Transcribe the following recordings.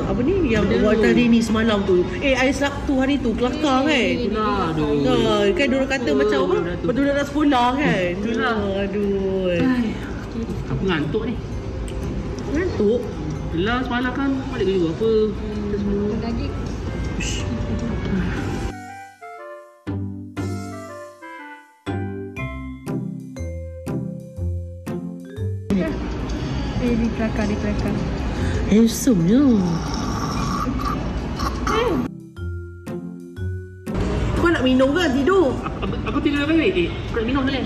Apa ni yang buat hari ni semalam tu. I Sabtu hari tu kelakar kan. Aduh. Kan diorang kata macam apa? Betul nak sekolah kan. Aduh. Aku ngantuk ni. Ngantuk? Yelah semalam kan balik kerja apa. Lagi. Di kelakar. Handsome-nya. Kau nak minum kan? Tidur. Aku tidur balik. Kau nak minum boleh?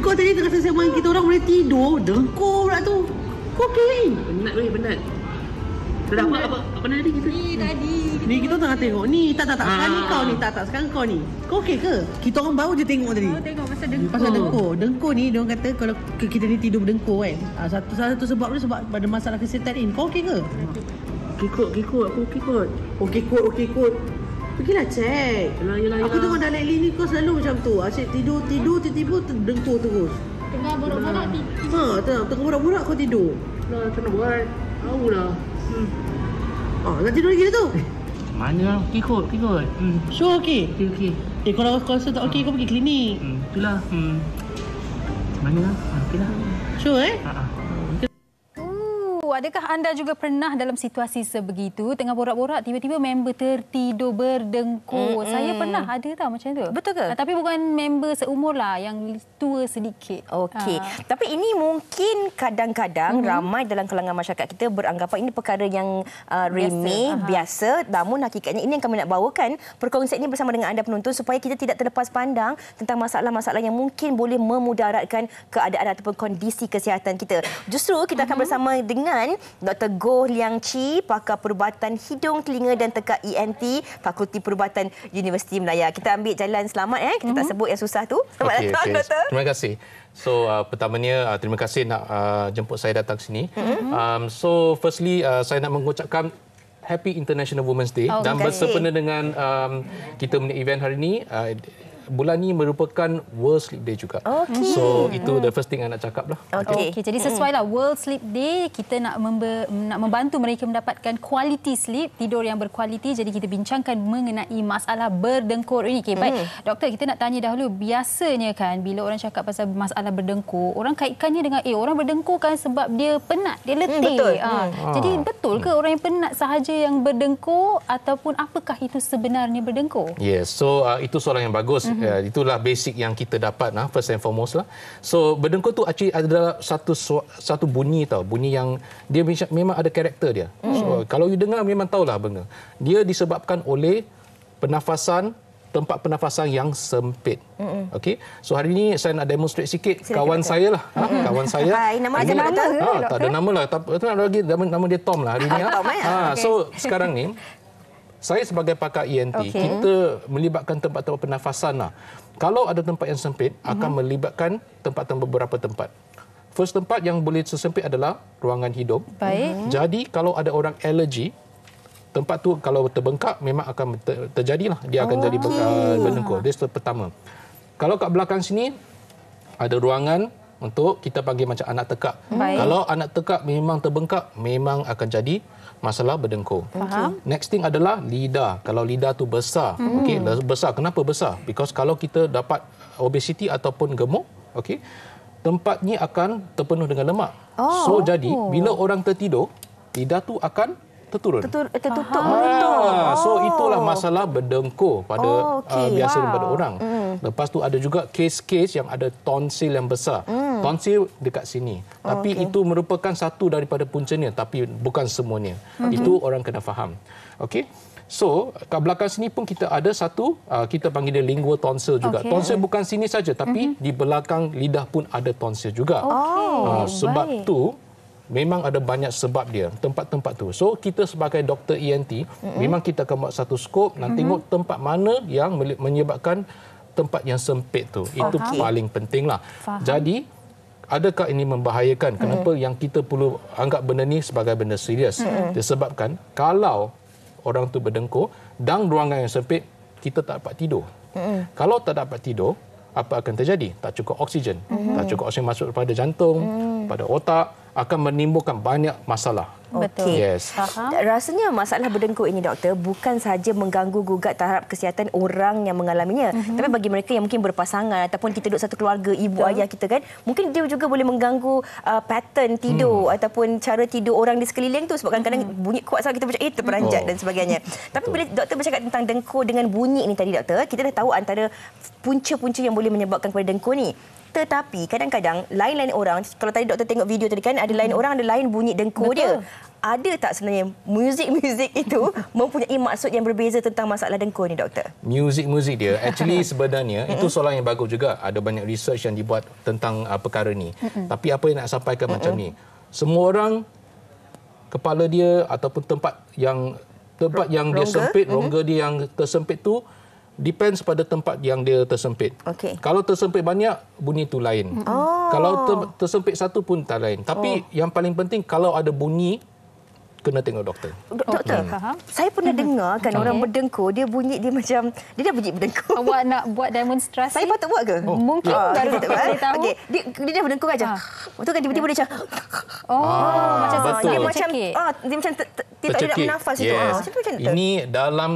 Kau tadi tengah sembang kita orang boleh tidur. Dengkur pula tu. Kau okey? Penat. Dah apa tadi kita? Ni kita tengah tengok ni. Tak. Sekarang ni kau ni. Tak. Sekarang kau ni. Kau okey ke? Kita orang baru je tengok tadi. Tengok pasal dengkur. Pasal dengkur. Dengkur ni diorang kata kalau kita ni tidur berdengkur kan. Salah satu sebab dia sebab ada masalah kesihatan ni. Kau okey ke? Kikut. Aku kikut. Okey kot. Pergilah cek. Yelah. Aku tengok dalam ni kau selalu macam tu. Asyik tidur tiba-tiba dengkur terus. Tengah borak-borak Tengah borak-borak kau tidur. Lah, macam mana buat? Tahu dah. Nak tidur lagi tu? Mana? Kikut. Sure okey? Okey. Kalau kau rasa tak okey kau pergi klinik. Itulah. Mana? Okeylah. Sure Adakah anda juga pernah dalam situasi sebegitu, tengah borak-borak tiba-tiba member tertidur berdengkur? Saya pernah ada tau macam tu. Betul ke? Tapi bukan member seumur lah, yang tua sedikit. Okey. Tapi ini mungkin kadang-kadang ramai dalam kalangan masyarakat kita beranggapan ini perkara yang remeh, biasa. Namun hakikatnya ini yang kami nak bawakan perkongsian ini bersama dengan anda penonton supaya kita tidak terlepas pandang tentang masalah-masalah yang mungkin boleh memudaratkan keadaan ataupun kondisi kesihatan kita. Justru kita akan bersama dengan Dr. Goh Liang Chi, pakar perubatan hidung, telinga dan tekak ENT, Fakulti Perubatan Universiti Melaya. Kita ambil jalan selamat Kita tak sebut yang susah tu. Selamat datang Doktor. Terima kasih. So pertamanya terima kasih nak jemput saya datang sini. So firstly saya nak mengucapkan Happy International Women's Day dan bersempena dengan kita punya event hari ini. Bulan ni merupakan World Sleep Day juga. So itu the first thing yang nak cakap lah. Okey, jadi sesuai lah World Sleep Day, kita nak membantu mereka mendapatkan quality sleep, tidur yang berkualiti. Jadi kita bincangkan mengenai masalah berdengkur ini. Okey, baik. Doktor, kita nak tanya dahulu, biasanya kan bila orang cakap pasal masalah berdengkur, orang kaitkannya dengan orang berdengkur kan sebab dia penat, dia letih. Betul. Jadi betul ke orang yang penat sahaja yang berdengkur ataupun apakah itu sebenarnya berdengkur? Yes, so itu soalan yang bagus. Itulah basic yang kita dapat first and foremost lah. So berdengkur tu actually adalah satu bunyi tau, bunyi yang dia memang ada karakter dia. So kalau you dengar memang tahulah benda. Dia disebabkan oleh tempat pernafasan yang sempit. Okey. So hari ini saya nak demonstrate sikit. Kawan saya lah. Kawan saya. Hai, nama dia Doktor? Tak ada nama lah. Tak ada lagi nama dia Tom lah hari ini. Tom So sekarang ni saya sebagai pakar ENT, kita melibatkan tempat-tempat pernafasan lah. Kalau ada tempat yang sempit, akan melibatkan beberapa tempat. First tempat yang boleh sesempit adalah ruangan hidung. Baik. Jadi kalau ada orang alergi, tempat tu kalau terbengkak memang akan terjadilah. Dia akan jadi berdengkur. Itu pertama. Kalau kat belakang sini ada ruangan untuk kita panggil macam anak tekak. Kalau anak tekak memang terbengkak, memang akan jadi masalah berdengkur. Next thing adalah lidah. Kalau lidah tu besar, besar. Kenapa besar? Because kalau kita dapat obesity ataupun gemuk, tempatnya akan terpenuh dengan lemak. So jadi bila orang tertidur, lidah tu akan terturun. Tertutup. So itulah masalah berdengkur pada biasa pada orang. Lepas tu ada juga kes-kes yang ada tonsil yang besar. Tonsil dekat sini. Tapi itu merupakan satu daripada puncanya, tapi bukan semuanya. Itu orang kena faham. Okey. So, kat belakang sini pun kita ada satu, kita panggil dia lingual tonsil juga. Tonsil bukan sini saja, tapi di belakang lidah pun ada tonsil juga. Sebab tu memang ada banyak sebab dia, tempat-tempat tu. So, kita sebagai doktor ENT, memang kita akan buat satu skop, nak tengok tempat mana yang menyebabkan tempat yang sempit tu. Itu paling penting lah. Jadi, adakah ini membahayakan? Kenapa yang kita perlu anggap benda ni sebagai benda serius? Disebabkan, kalau orang tu berdengkur, dan ruangan yang sempit, kita tak dapat tidur. Kalau tak dapat tidur, apa akan terjadi? Tak cukup oksigen. Tak cukup oksigen masuk kepada jantung, pada otak, akan menimbulkan banyak masalah. Okey. Yes. Rasanya masalah berdengkur ini, doktor, bukan sahaja mengganggu gugat taraf kesihatan orang yang mengalaminya, tapi bagi mereka yang mungkin berpasangan ataupun kita duduk satu keluarga, ibu ayah kita kan, mungkin dia juga boleh mengganggu pattern tidur ataupun cara tidur orang di sekeliling tu, sebab kadang-kadang bunyi kuat sangat kita macam terperanjat dan sebagainya. Tapi bila doktor bercakap tentang dengkur dengan bunyi ni tadi, doktor, kita dah tahu antara punca-punca yang boleh menyebabkan kepada dengkur ni. Tetapi kadang-kadang lain-lain orang, kalau tadi doktor tengok video tadi kan, ada lain orang, ada lain bunyi dengkur dia. Ada tak sebenarnya muzik-muzik itu mempunyai maksud yang berbeza tentang masalah dengkur ni, doktor? Muzik dia actually sebenarnya itu soalan yang bagus juga. Ada banyak research yang dibuat tentang perkara ni. Tapi apa yang nak sampaikan macam ni, semua orang kepala dia ataupun tempat yang dia sempit, rongga dia yang tersempit tu depends pada tempat yang dia tersempit. Okay. Kalau tersempit banyak, bunyi tu lain. Kalau tersempit satu pun tak lain. Tapi yang paling penting, kalau ada bunyi, kena tengok doktor. Doktor, saya pernah dengar kan orang berdengkur, dia bunyi dia macam, dia dah bunyi berdengkur. Awak nak buat demonstrasi? Saya patut buat ke? Mungkin baru kita tahu. Okey, dia dah berdengkur macam. Betul kan, tiba-tiba dia macam. Macam betul. Dia macam dia macam dia tak ada nafas itu. Macam tu macam tu. Ini dalam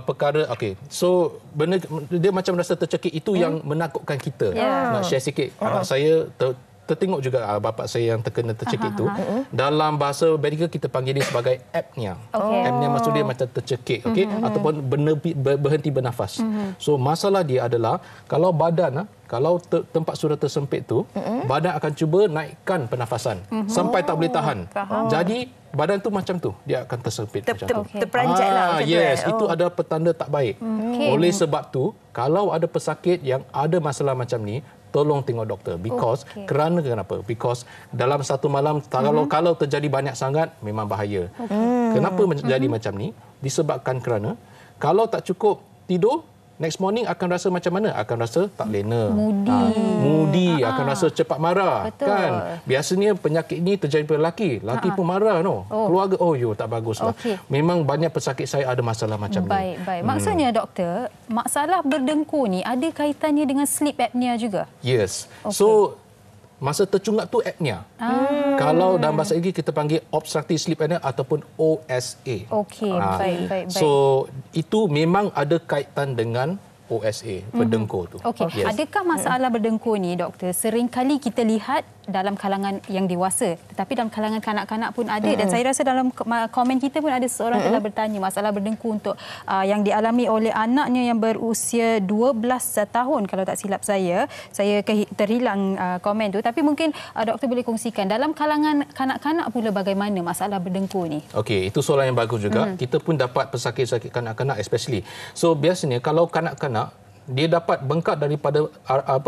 perkara so benda dia macam rasa tercekik itu yang menakutkan kita. Nak share sikit. Anak saya tertengok juga bapa saya yang terkena tercekik itu. Dalam bahasa medical kita panggil dia sebagai apnea. Apnea maksud dia macam tercekik, okey, ataupun berhenti bernafas. So masalah dia adalah kalau badan tempat sudah tersempit tu, badan akan cuba naikkan pernafasan sampai tak boleh tahan. Jadi badan tu macam tu, dia akan tersempit macam tu. Terperanjat lah. Yes, itu adalah petanda tak baik. Oleh sebab tu, kalau ada pesakit yang ada masalah macam ni, tolong tengok doktor. Kenapa? Because dalam satu malam, kalau terjadi banyak sangat, memang bahaya. Kenapa menjadi macam ni? Disebabkan kerana kalau tak cukup tidur, next morning akan rasa macam mana? Akan rasa tak lena. Moody. Akan rasa cepat marah. Betul. Kan? Biasanya penyakit ini terjadi pada lelaki. Lelaki pun marah. Keluarga, tak bagus lah. Memang banyak pesakit saya ada masalah macam ni. Baik. Maksudnya, doktor, masalah berdengkur ni ada kaitannya dengan sleep apnea juga? Yes. So, masa tercungap tu apnea. Kalau dalam bahasa Inggeris kita panggil obstructive sleep apnea ataupun OSA. Okey, baik. So itu memang ada kaitan dengan OSA, berdengkur tu. Okey. Adakah masalah berdengkur ni, doktor, seringkali kita lihat dalam kalangan yang dewasa, tetapi dalam kalangan kanak-kanak pun ada, dan saya rasa dalam komen kita pun ada seorang telah bertanya masalah berdengkur untuk yang dialami oleh anaknya yang berusia 12 tahun kalau tak silap saya terhilang komen tu, tapi mungkin doktor boleh kongsikan dalam kalangan kanak-kanak pula bagaimana masalah berdengkur ni. Okey, itu soalan yang bagus juga. Kita pun dapat pesakit-pesakit kanak-kanak especially. So biasanya kalau kanak-kanak dia dapat bengkak daripada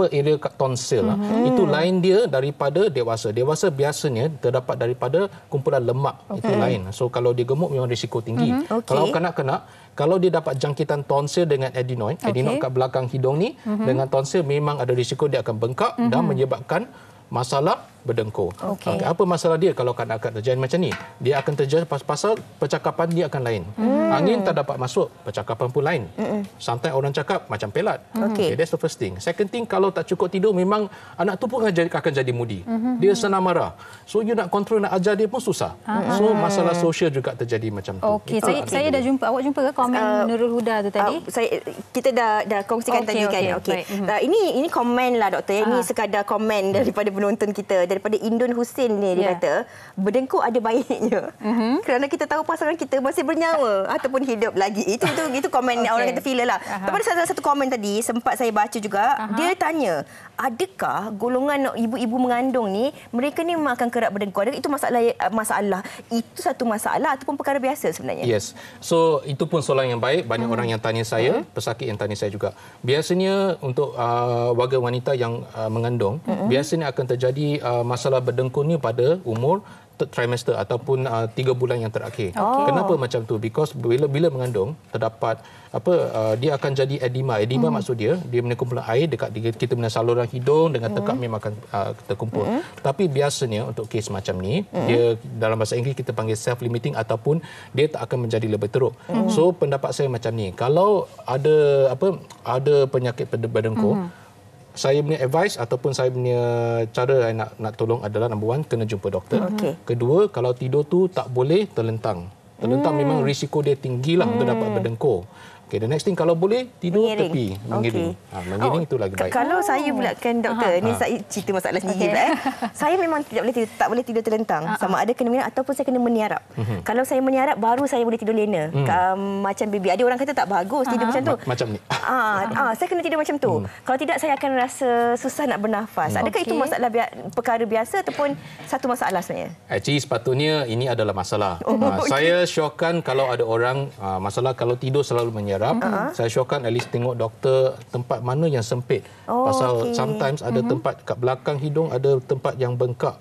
area tonsil. Itu lain dia daripada dewasa. Dewasa biasanya terdapat daripada kumpulan lemak. Itu lain. So kalau dia gemuk memang risiko tinggi. Kalau kanak-kanak, kalau dia dapat jangkitan tonsil dengan adenoid kat belakang hidung ni, dengan tonsil memang ada risiko dia akan bengkak dan menyebabkan masalah berdengkur. Apa masalah dia kalau kanak-kanak terjadi macam ni? Dia akan terjadi pasal percakapan dia akan lain. Angin tak dapat masuk, percakapan pun lain. Sometimes orang cakap macam pelat. That's the first thing. Second thing, kalau tak cukup tidur, memang anak tu pun akan jadi moody. Dia senang marah. So you nak kontrol, nak ajar dia pun susah. So masalah sosial juga terjadi macam tu. Okey, saya dah jumpa. Awak jumpa ke komen Nurul Huda tu tadi? Kita dah kongsikan tadi kan. Ini komen lah, doktor. Ini sekadar komen daripada penonton kita. Daripada Indun Husin ni, dia kata berdengkur ada baiknya kerana kita tahu pasangan kita masih bernyawa ataupun hidup lagi. Itu komen orang kata filler lah. Tapi ada salah satu komen tadi sempat saya baca juga. Dia tanya, adakah golongan ibu-ibu mengandung ni, mereka ni memang akan kerap berdengkur? Adakah itu masalah itu satu masalah ataupun perkara biasa sebenarnya? Yes. So itu pun soalan yang baik. Banyak orang yang tanya saya, pesakit yang tanya saya juga. Biasanya untuk warga wanita yang mengandung, biasanya akan terjadi masalah berdengkur ni pada umur trimester ataupun 3 bulan yang terakhir. Kenapa macam tu? Because bila mengandung terdapat dia akan jadi edema. Edema maksud dia punya kumpulan air dekat kita punya saluran hidung dengan tekak memang akan terkumpul. Tapi biasanya untuk kes macam ni, dia dalam bahasa Inggeris kita panggil self limiting ataupun dia tak akan menjadi lebih teruk. So pendapat saya macam ni, kalau ada penyakit berdengkur, saya punya advice ataupun saya punya cara saya nak tolong adalah number 1, kena jumpa doktor. Kedua, kalau tidur tu tak boleh terlentang. Terlentang memang risiko dia tinggilah untuk dapat berdengkur. Okay, the next thing, kalau boleh tidur tepi, mengiring. Mengiring itu lagi baik. Kalau saya pula kan doktor, ni saya cerita masalah sendiri pula. Saya memang tak boleh tidur terlentang. Sama ada kena minum ataupun saya kena meniarap. Kalau saya meniarap, baru saya boleh tidur lena. Macam baby. Ada orang kata tak bagus tidur macam tu. Macam ni. Saya kena tidur macam tu. Kalau tidak, saya akan rasa susah nak bernafas. Adakah itu masalah perkara biasa ataupun satu masalah sebenarnya? Actually, sepatutnya ini adalah masalah. Saya syorkan kalau ada orang masalah kalau tidur selalu menyerap, saya syorkan at least tengok doktor tempat mana yang sempit. Pasal sometimes ada tempat kat belakang hidung, ada tempat yang bengkak.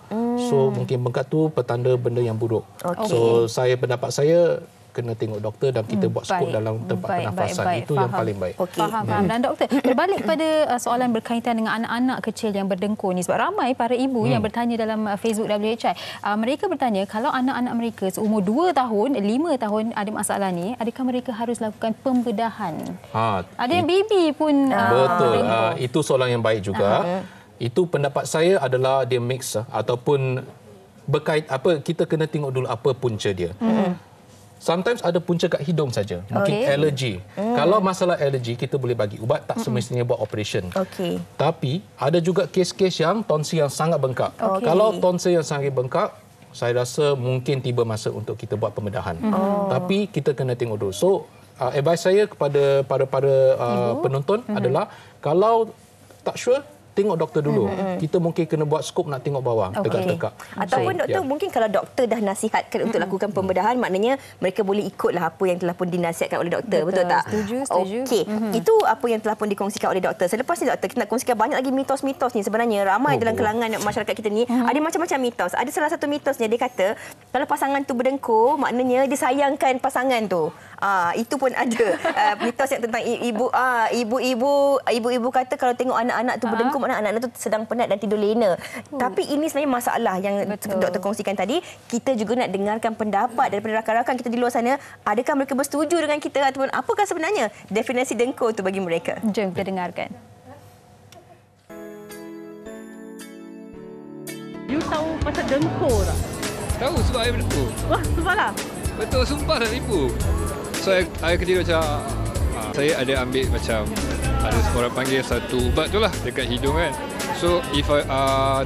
So mungkin bengkak tu petanda benda yang buruk. So pendapat saya kena tengok doktor dan kita buat skop dalam tempat pernafasan. Itu yang paling baik. Faham. Dan doktor, berbalik pada soalan berkaitan dengan anak-anak kecil yang berdengkur ni, sebab ramai para ibu yang bertanya dalam Facebook WHI. Mereka bertanya, kalau anak-anak mereka seumur 2 tahun, 5 tahun ada masalah ni, adakah mereka harus lakukan pembedahan? Ada yang baby pun betul. Itu soalan yang baik juga. Itu pendapat saya adalah dia mix ataupun berkait kita kena tengok dulu apa punca dia. Sometimes ada punca kat hidung saja. Mungkin alergi. Kalau masalah alergi, kita boleh bagi ubat, tak semestinya buat operation. Tapi ada juga kes-kes yang tonsil yang sangat bengkak. Kalau tonsil yang sangat bengkak, saya rasa mungkin tiba masa untuk kita buat pembedahan. Tapi kita kena tengok dulu. So, advice saya kepada para penonton adalah kalau tak sure, tengok doktor dulu. Kita mungkin kena buat skop nak tengok bawah, tegak-tegak. Ataupun doktor, mungkin kalau doktor dah nasihatkan untuk lakukan pembedahan, maknanya mereka boleh ikutlah apa yang telah pun dinasihatkan oleh doktor. Betul tak? Setuju. Okey. Itu apa yang telah pun dikongsikan oleh doktor. Selepas ni doktor, kita nak kongsikan banyak lagi mitos-mitos ni. Sebenarnya ramai dalam kalangan masyarakat kita ni ada macam-macam mitos. Ada salah satu mitosnya, dia kata kalau pasangan tu berdengkur, maknanya dia sayangkan pasangan tu. Itu pun ada mitos yang tentang ibu-ibu kata kalau tengok anak-anak tu berdengkur, anak-anak tu sedang penat dan tidur lena. Tapi ini sebenarnya masalah yang doktor kongsikan tadi. Kita juga nak dengarkan pendapat daripada rakan-rakan kita di luar sana. Adakah mereka bersetuju dengan kita ataupun apakah sebenarnya definisi dengkur tu bagi mereka? Jom kita dengarkan. You tahu pasal dengkur tak? Tahu sebab saya berdengkur. Wah, sebablah. Betul, sumpah tak tipu. So, saya kerja macam saya ada ambil macam ada orang panggil satu ubat tu lah dekat hidung kan. So if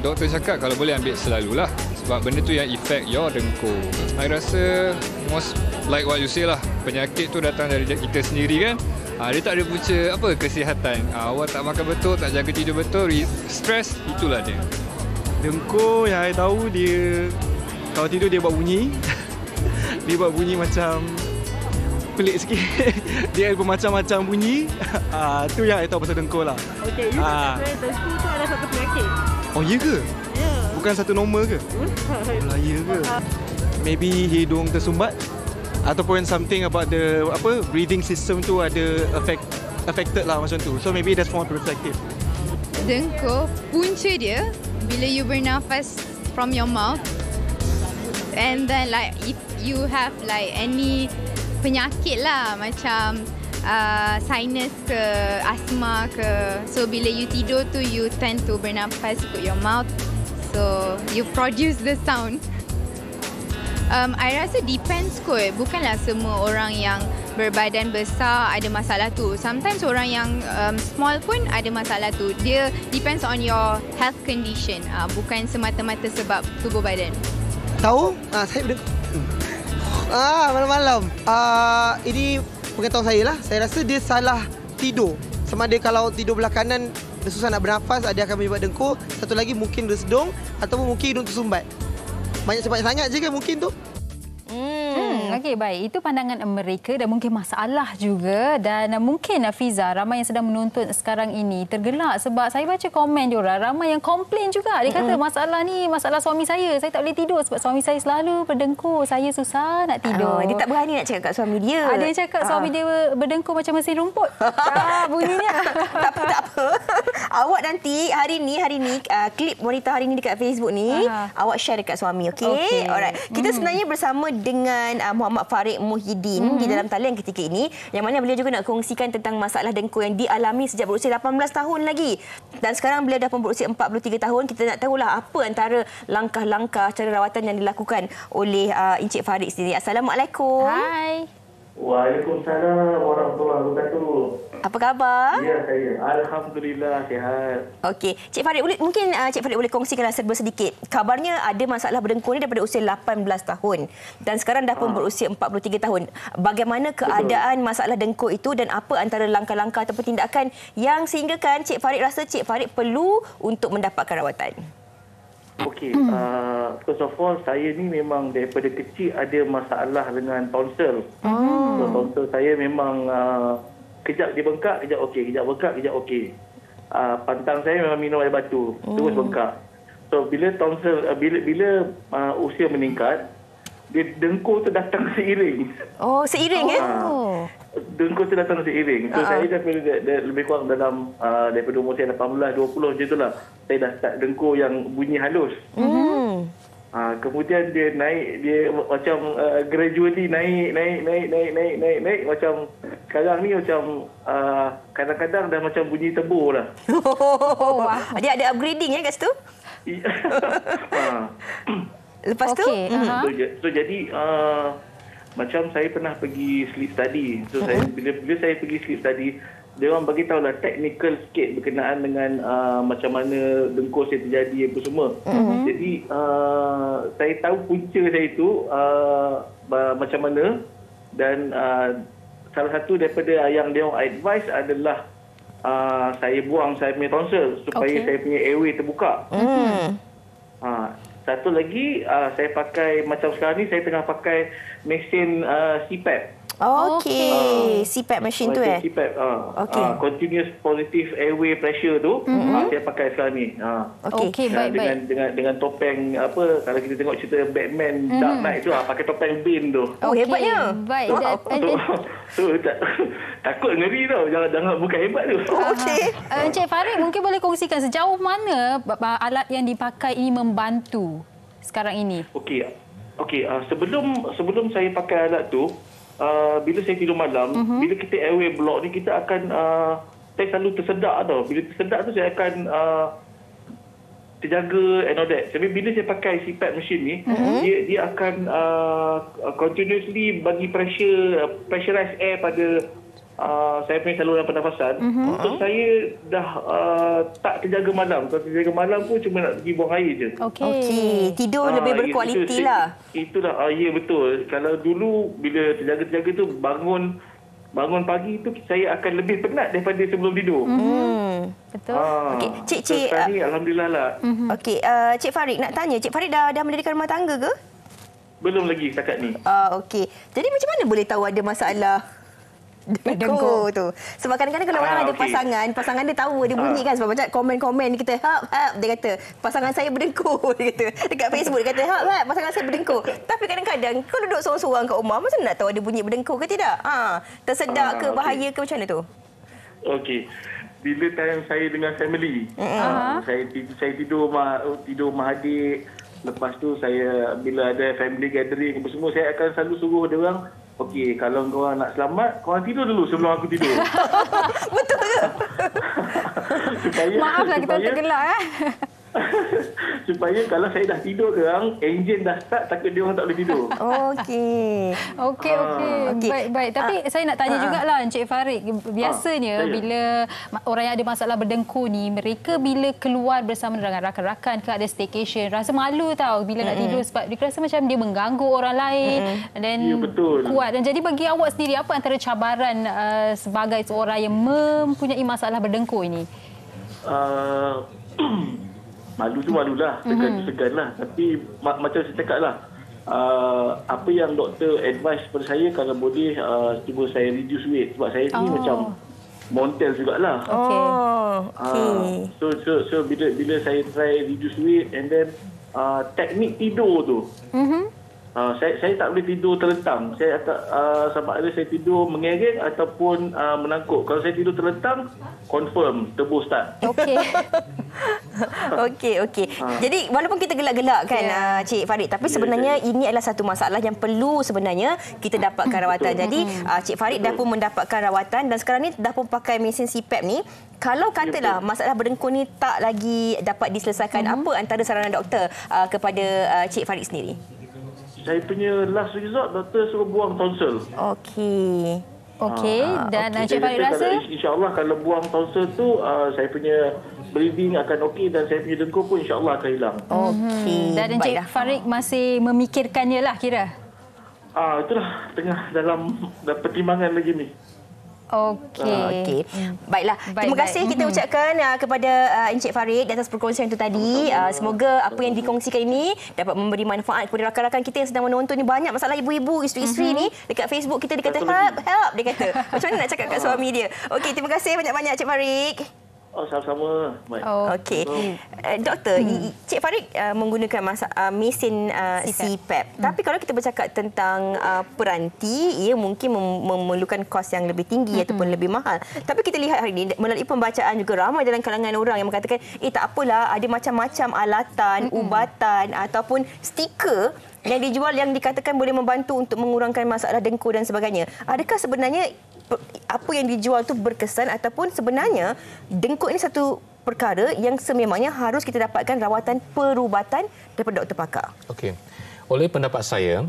doktor cakap kalau boleh ambil selalulah sebab benda tu yang effect your dengkur. I rasa most like what you say lah, penyakit tu datang dari kita sendiri kan. Dia tak ada punca kesihatan. Awak tak makan betul, tak jaga tidur betul, stres, itulah dia. Dengkur yang saya tahu dia kalau tidur dia buat bunyi. Dia buat bunyi macam pelik sikit. Dia ada macam-macam bunyi. Tu yang saya tahu pasal dengkur lah. Okey, you cakap dengkur tu adalah satu penyakit. Oh, ya ke? Ya. Bukan satu normal ke? Oh, ya ke? Maybe hidung tersumbat ataupun something about the breathing system tu ada affected lah macam tu. So maybe that's more perspective. Dengkur, punca dia bila you bernafas from your mouth, and then like if you have like any penyakit lah macam sinus ke asma ke, so bila you tidur tu you tend to bernafas ikut your mouth, so you produce the sound. I rasa depends kot, bukanlah semua orang yang berbadan besar ada masalah tu. Sometimes orang yang small pun ada masalah tu. Dia depends on your health condition, bukan semata-mata sebab tubuh badan. Tahu? Saya malam-malam. Ini pengetahuan saya lah. Saya rasa dia salah tidur. Sama ada kalau tidur belah kanan, dia susah nak bernafas, dia akan menyebabkan dengkur. Satu lagi mungkin resedung ataupun mungkin hidung tersumbat. Banyak sangat je kan mungkin tu. Okey, baik. Itu pandangan mereka dan mungkin masalah juga. Dan mungkin Fiza, ramai yang sedang menonton sekarang ini tergelak sebab saya baca komen diorang. Ramai yang komplain juga. Dia kata masalah ni, masalah suami saya. Saya tak boleh tidur sebab suami saya selalu berdengkur. Saya susah nak tidur. Dia tak berani nak cakap kat suami dia. Ada yang cakap suami dia berdengkur macam mesin rumput. Bunyinya. Tak apa. Awak nanti hari ni klip wanita hari ni dekat Facebook ni awak share dekat suami, okey? Alright. Kita sebenarnya bersama dengan Muhammad Farid Muhyiddin di dalam talian ketika ini, yang mana beliau juga nak kongsikan tentang masalah dengkur yang dialami sejak berusia 18 tahun lagi. Dan sekarang beliau dah pun berusia 43 tahun. Kita nak tahulah apa antara langkah-langkah cara rawatan yang dilakukan oleh Encik Farid sendiri. Assalamualaikum. Hai. Waalaikumsalam warahmatullahi wabarakatuh. Apa khabar? Ya, saya. Alhamdulillah, sihat. Okey. Cik Farid, mungkin Cik Farid boleh kongsikanlah serba sedikit. Kabarnya ada masalah berdengkur ni daripada usia 18 tahun. Dan sekarang dah pun berusia 43 tahun. Bagaimana keadaan masalah dengkur itu dan apa antara langkah-langkah ataupun tindakan yang sehinggakan Cik Farid rasa Cik Farid perlu untuk mendapatkan rawatan? Okey, first of all, saya ni memang daripada kecil ada masalah dengan tonsil. So, tonsil saya memang kejap dia bengkak, kejap okey, kejap bengkak, kejap okey. Pantang saya memang minum air batu, terus bengkak. So, bila tonsil, bila usia meningkat, dia dengkur tu datang seiring. Oh, seiring Dengkur tu datang seiring. So, saya dah lebih kurang dalam daripada umur saya 18, 20 macam itulah. Saya dah start dengkur yang bunyi halus. Kemudian dia naik, dia macam gradually naik. Macam sekarang ni macam kadang-kadang dah macam bunyi tebur lah. Dia ada upgrading kat situ? Lepas tu? So jadi macam saya pernah pergi sleep study. So saya bila saya pergi sleep study, dia orang bagi tahu lah technical sikit berkenaan dengan macam mana dengkur saya terjadi apa semua. Jadi saya tahu punca saya itu macam mana, dan salah satu daripada yang dia orang advise adalah saya buang saya punya tonsil supaya saya punya airway terbuka. Satu lagi saya pakai, macam sekarang ni saya tengah pakai mesin CPAP. Okey, CPAP machine tu CPAP, continuous positive airway pressure tu, saya pakai sekarang ni. Okey, baik. Dengan topeng apa, kalau kita tengok cerita Batman Dark Knight tu, pakai topeng Bane tu. Oh, hebatnya. Baik. So, takut ngeri tau, jangan bukan hebat tu. Okey. Encik Farid, mungkin boleh kongsikan sejauh mana alat yang dipakai ini membantu sekarang ini? Okey, sebelum saya pakai alat tu, bila saya tidur malam, bila kita airway block ni, kita akan saya selalu tersedak tau. Bila tersedak tu saya akan terjaga and all that. Tapi bila saya pakai CPAP machine ni, dia akan continuously bagi pressurize air pada saya punya saluran pernafasan. So saya dah tak terjaga malam. Kalau terjaga malam pun cuma nak pergi buang air je. Okey, tidur lebih berkualiti lah. Itulah, ya betul. Kalau dulu bila terjaga-terjaga tu bangun pagi tu saya akan lebih penat daripada sebelum tidur. Betul. Okey, Cik ni alhamdulillah lah. Okey, Cik Farid nak tanya, Cik Farid dah mendirikan rumah tangga ke? Belum lagi setakat ni. Okey. Jadi macam mana boleh tahu ada masalah dengkur tu? Sebab kadang-kadang kalau orang ada pasangan dia tahu dia bunyi kan, sebab macam komen-komen kita hap dia kata pasangan saya berdengkur, dia kata dekat Facebook dia kata hap pasangan saya berdengkur. Tapi kadang-kadang kalau duduk seorang-seorang kat rumah, macam mana nak tahu ada bunyi berdengkur ke tidak? Tersedak ke, bahaya ke, macam mana tu? Okey. Bila time saya dengan family, saya tidur rumah adik. Lepas tu saya bila ada family gathering apa semua, saya akan selalu suruh dia orang, okey, kalau korang nak selamat, korang tidur dulu sebelum aku tidur. Betul ke? Maaflah kita tergelak supaya kalau saya dah tidur orang, enjin dah start, takut dia orang tak boleh tidur. Okey. Baik. Tapi saya nak tanya jugalah Encik Farid, biasanya bila orang yang ada masalah berdengkur ni, mereka bila keluar bersama dengan rakan-rakan ke ada staycation, rasa malu tau bila nak tidur sebab dia rasa macam dia mengganggu orang lain dan kuat. Dan jadi bagi awak sendiri, apa antara cabaran sebagai seorang yang mempunyai masalah berdengkur ini? Malu tu malulah, segan lah. Tapi macam saya cakap lah, apa yang doktor advise kepada saya, kalau boleh cuba saya reduce weight. Sebab saya ni macam montel jugalah. So bila saya try reduce weight, and then teknik tidur tu. Saya tak boleh tidur terlentang. Saya sama ada saya tidur mengereng ataupun menangkuk. Kalau saya tidur terlentang, confirm tebus start. Okey. Okey. Jadi walaupun kita gelak-gelak kan Cik Farid, tapi sebenarnya ini adalah satu masalah yang perlu sebenarnya kita dapatkan rawatan. Jadi Cik Farid dah pun mendapatkan rawatan dan sekarang ni dah pun pakai mesin CPAP ni. Kalau katalah masalah berdengkur ni tak lagi dapat diselesaikan, apa antara saranan doktor kepada Cik Farid sendiri? Saya punya last result, doktor suruh buang tonsil. Okey. Dan Cik Farid rasa? InsyaAllah kalau buang tonsil tu, saya punya breathing akan okey dan saya punya dengkur pun insyaAllah akan hilang. Okey. Dan Cik Farid masih memikirkannya lah kira? Itulah tengah dalam pertimbangan lagi ni. Okey. Baiklah. Terima kasih kita ucapkan kepada Encik Farid atas perkongsian itu tadi. Semoga apa yang dikongsikan ini dapat memberi manfaat kepada rakan-rakan kita yang sedang menonton ni. Banyak masalah ibu-ibu, isteri-isteri ni dekat Facebook kita, dia kata help, dia kata. Macam mana nak cakap kat suami dia? Okey, terima kasih banyak-banyak Cik Farid. Sama-sama. Okey. Doktor, Cik Farid menggunakan mesin CPAP. Tapi kalau kita bercakap tentang peranti, ia mungkin memerlukan kos yang lebih tinggi ataupun lebih mahal. Tapi kita lihat hari ini melalui pembacaan juga ramai dalam kalangan orang yang mengatakan, tak apalah, ada macam-macam alatan, ubatan ataupun stiker yang dijual yang dikatakan boleh membantu untuk mengurangkan masalah dengkur dan sebagainya. Adakah sebenarnya apa yang dijual itu berkesan ataupun sebenarnya dengkur ini satu perkara yang sememangnya harus kita dapatkan rawatan perubatan daripada doktor pakar? Okey. Oleh pendapat saya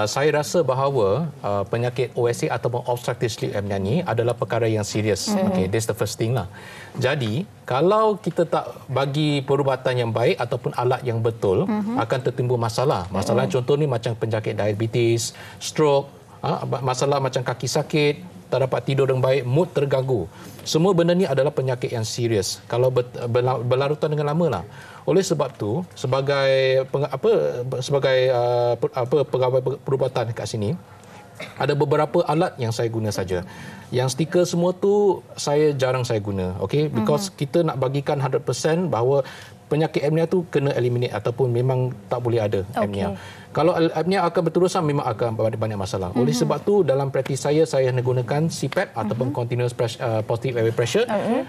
rasa bahawa penyakit OSA ataupun obstructive sleep apnea ni adalah perkara yang serius. Okey, that's the first thing lah. Jadi, kalau kita tak bagi perubatan yang baik ataupun alat yang betul, akan tertimbul masalah. Masalah contoh ni macam penyakit diabetes, stroke, masalah macam kaki sakit, tak dapat tidur dengan baik, mood terganggu. Semua benda ni adalah penyakit yang serius kalau berlarutan dengan lama lah. Oleh sebab tu, sebagai pegawai perubatan kat sini, ada beberapa alat yang saya guna saja. Yang stiker semua tu jarang saya guna, okey? Because kita nak bagikan 100% bahawa penyakit apnea tu kena eliminate ataupun memang tak boleh ada apnea. Kalau apnea akan berterusan memang akan banyak masalah. Oleh sebab tu dalam praktis saya hanya gunakan CPAP ataupun continuous positive airway pressure.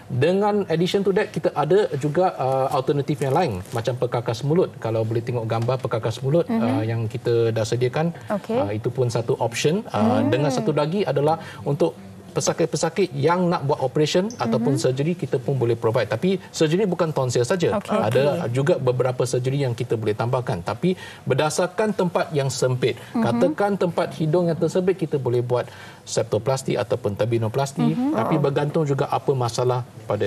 Dengan addition to that kita ada juga alternatif yang lain macam perkakas mulut. Kalau boleh tengok gambar perkakas mulut yang kita dah sediakan, itu pun satu option. Dengan satu lagi adalah untuk pesakit-pesakit yang nak buat operation ataupun surgery, kita pun boleh provide. Tapi surgery bukan tonsil saja. Ada juga beberapa surgery yang kita boleh tambahkan. Tapi berdasarkan tempat yang sempit. Katakan tempat hidung yang tersempit, kita boleh buat septoplasti ataupun turbinoplasti. Tapi bergantung juga apa masalah pada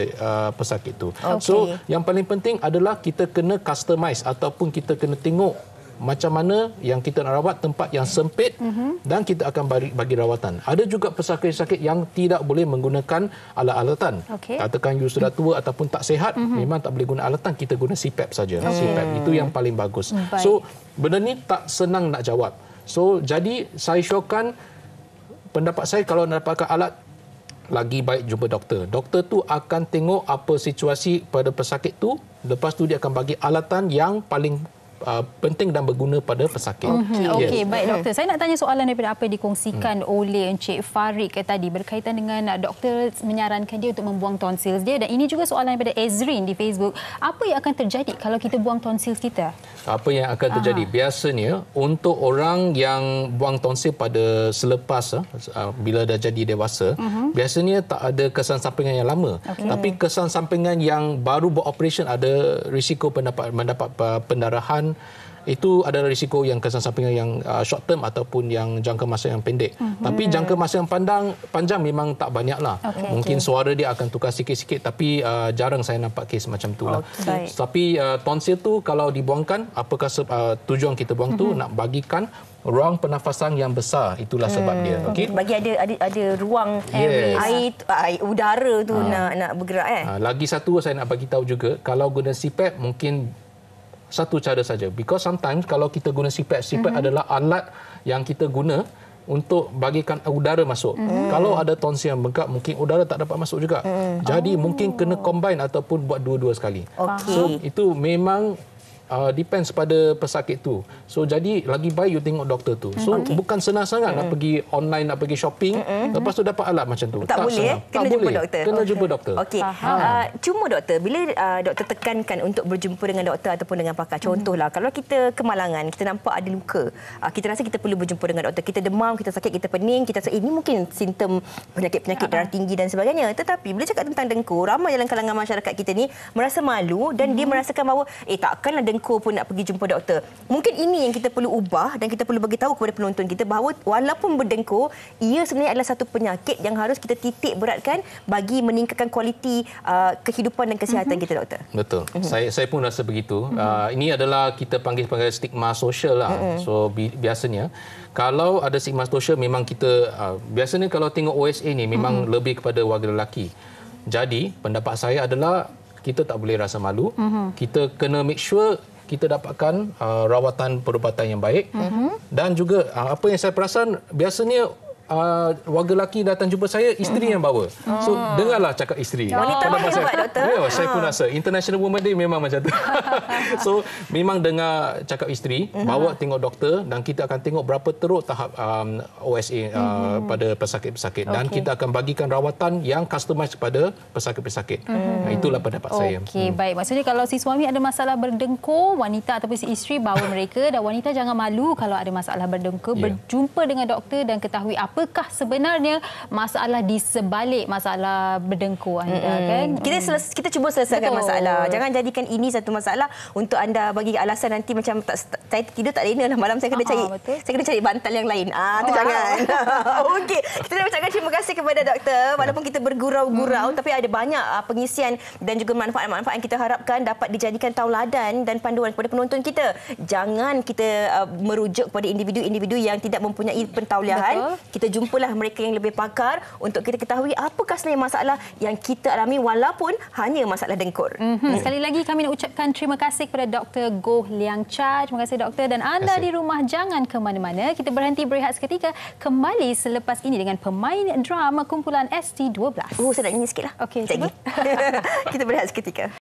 pesakit itu. So, yang paling penting adalah kita kena customize ataupun kita kena tengok macam mana yang kita nak rawat tempat yang sempit dan kita akan bagi rawatan. Ada juga pesakit-pesakit yang tidak boleh menggunakan alat-alatan. Katakan you sudah tua ataupun tak sihat, memang tak boleh guna alatan, kita guna CPAP saja. CPAP itu yang paling bagus. So, benda ni tak senang nak jawab. So, jadi saya syorkan pendapat saya kalau nak dapatkan alat, lagi baik jumpa doktor. Doktor tu akan tengok apa situasi pada pesakit tu, lepas tu dia akan bagi alatan yang paling penting dan berguna pada pesakit. Okey, baik doktor. Saya nak tanya soalan daripada apa yang dikongsikan oleh Encik Farid tadi berkaitan dengan doktor menyarankan dia untuk membuang tonsils dia, dan ini juga soalan daripada Ezrin di Facebook. Apa yang akan terjadi kalau kita buang tonsils kita? Apa yang akan terjadi? Biasanya untuk orang yang buang tonsil pada selepas bila dah jadi dewasa, biasanya tak ada kesan sampingan yang lama. Tapi kesan sampingan yang baru buat operation ada risiko mendapat pendarahan. Itu adalah risiko yang kesan sampingan yang short term ataupun yang jangka masa yang pendek. Tapi jangka masa yang panjang memang tak banyaklah. Mungkin suara dia akan tukar sikit-sikit, tapi jarang saya nampak kes macam itulah. Tapi tonsil tu kalau dibuangkan, apakah tujuan kita buang tu nak bagikan ruang pernafasan yang besar, itulah sebab dia. Bagi ada ruang air udara tu nak bergerak. Lagi satu saya nak bagi tahu juga, kalau guna CPAP mungkin satu cara saja. Because sometimes kalau kita guna CPAP adalah alat yang kita guna untuk bagikan udara masuk. Kalau ada tonsil yang bengkak, mungkin udara tak dapat masuk juga. Jadi mungkin kena combine ataupun buat dua-dua sekali. So itu memang depends pada pesakit tu. So jadi lagi baik you tengok doktor tu. So bukan senang sangat nak pergi online, nak pergi shopping, lepas tu dapat alat macam tu. Tak boleh, kena jumpa doktor. Kena jumpa doktor. Okey. Cuma doktor, bila doktor tekankan untuk berjumpa dengan doktor ataupun dengan pakar, contohlah kalau kita kemalangan, kita nampak ada luka, kita rasa kita perlu berjumpa dengan doktor. Kita demam, kita sakit, kita pening, kita rasa ini mungkin simptom penyakit-penyakit darah tinggi dan sebagainya. Tetapi bila cakap tentang dengkur, ramai dalam kalangan masyarakat kita ni merasa malu dan dia merasakan bahawa takkanlah dengkur pun nak pergi jumpa doktor. Mungkin ini yang kita perlu ubah dan kita perlu bagi tahu kepada penonton kita bahawa walaupun berdengkur, ia sebenarnya adalah satu penyakit yang harus kita titik beratkan bagi meningkatkan kualiti kehidupan dan kesihatan kita, doktor. Betul. Saya pun rasa begitu. Ini adalah kita panggil stigma sosial lah. So biasanya kalau ada stigma sosial, memang kita biasanya kalau tengok OSA ni memang lebih kepada warga lelaki. Jadi pendapat saya adalah kita tak boleh rasa malu. Kita kena make sure kita dapatkan rawatan perubatan yang baik. Dan juga apa yang saya perasan, biasanya warga lelaki datang jumpa saya, isteri yang bawa. So dengarlah cakap isteri. Wanita pun hebat, doktor. Ya, saya pun rasa International Women Day memang macam tu. So memang dengar cakap isteri, bawa tengok doktor, dan kita akan tengok berapa teruk tahap OSA pada pesakit-pesakit, dan kita akan bagikan rawatan yang customise kepada pesakit-pesakit. Itulah pendapat saya. Okey, baik. Maksudnya kalau si suami ada masalah berdengkur, wanita ataupun si isteri bawa mereka, dan wanita jangan malu kalau ada masalah berdengkur, berjumpa dengan doktor dan ketahui apakah sebenarnya masalah di sebalik masalah berdengkur anda, kan? Kita cuba selesaikan masalah. Jangan jadikan ini satu masalah untuk anda bagi alasan nanti macam saya tidur tak lena lah malam, saya kena cari bantal yang lain. Tu jangan. Okey, kita nak ucapkan terima kasih kepada doktor. Walaupun kita bergurau-gurau, tapi ada banyak pengisian dan juga manfaat-manfaat yang kita harapkan dapat dijadikan tauladan dan panduan kepada penonton kita. Jangan kita merujuk kepada individu-individu yang tidak mempunyai pentauliahan. Kita jumpalah mereka yang lebih pakar untuk kita ketahui apakah sebenarnya masalah yang kita alami walaupun hanya masalah dengkur. Sekali lagi kami nak ucapkan terima kasih kepada Dr. Goh Liang Cha. Terima kasih doktor, dan anda di rumah jangan ke mana-mana. Kita berhenti berehat seketika, kembali selepas ini dengan pemain drama kumpulan ST12. Saya nak nyanyi sikitlah. Okey, cuba. Kita berehat seketika.